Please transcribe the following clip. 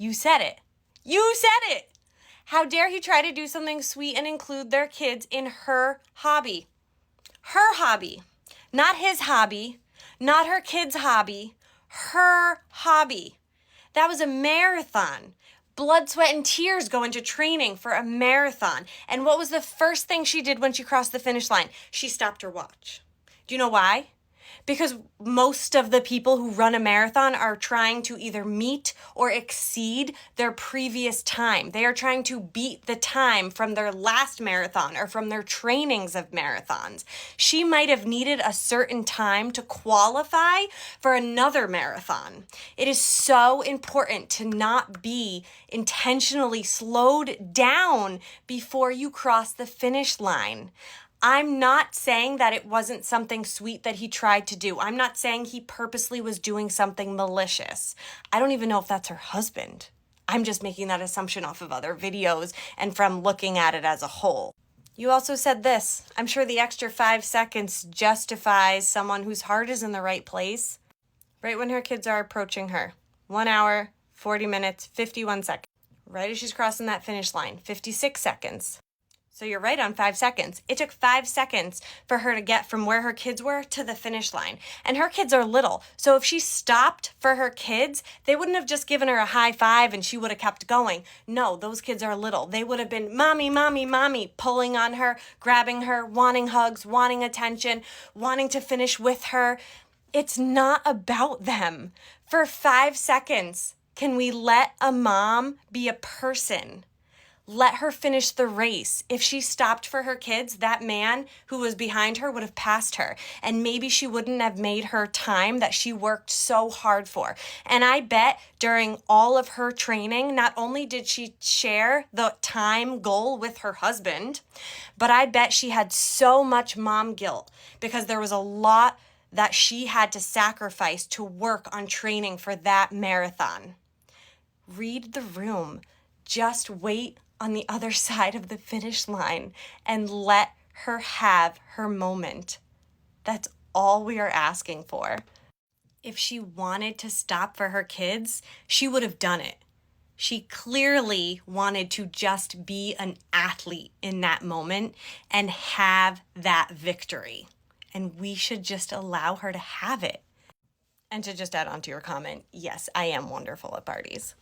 You said it. You said it. How dare he try to do something sweet and include their kids in her hobby? Her hobby. Not his hobby. Not her kid's hobby. Her hobby. That was a marathon. Blood, sweat, and tears go into training for a marathon. And what was the first thing she did when she crossed the finish line? She stopped her watch. Do you know why? Because most of the people who run a marathon are trying to either meet or exceed their previous time. They are trying to beat the time from their last marathon or from their trainings of marathons. She might have needed a certain time to qualify for another marathon. It is so important to not be intentionally slowed down before you cross the finish line. I'm not saying that it wasn't something sweet that he tried to do. I'm not saying he purposely was doing something malicious. I don't even know if that's her husband. I'm just making that assumption off of other videos and from looking at it as a whole. You also said this. I'm sure the extra 5 seconds justifies someone whose heart is in the right place. Right when her kids are approaching her. 1 hour, 40 minutes, 51 seconds. Right as she's crossing that finish line. 56 seconds. So you're right on 5 seconds. It took 5 seconds for her to get from where her kids were to the finish line. And her kids are little. So if she stopped for her kids, they wouldn't have just given her a high five and she would have kept going. No, those kids are little. They would have been, mommy, mommy, mommy, pulling on her, grabbing her, wanting hugs, wanting attention, wanting to finish with her. It's not about them. For 5 seconds, can we let a mom be a person? Let her finish the race. If she stopped for her kids, that man who was behind her would have passed her. And maybe she wouldn't have made her time that she worked so hard for. And I bet during all of her training, not only did she share the time goal with her husband, but I bet she had so much mom guilt because there was a lot that she had to sacrifice to work on training for that marathon. Read the room. Just wait on the other side of the finish line and let her have her moment. That's all we are asking for. If she wanted to stop for her kids, she would have done it. She clearly wanted to just be an athlete in that moment and have that victory. And we should just allow her to have it. And to just add on to your comment, yes, I am wonderful at parties.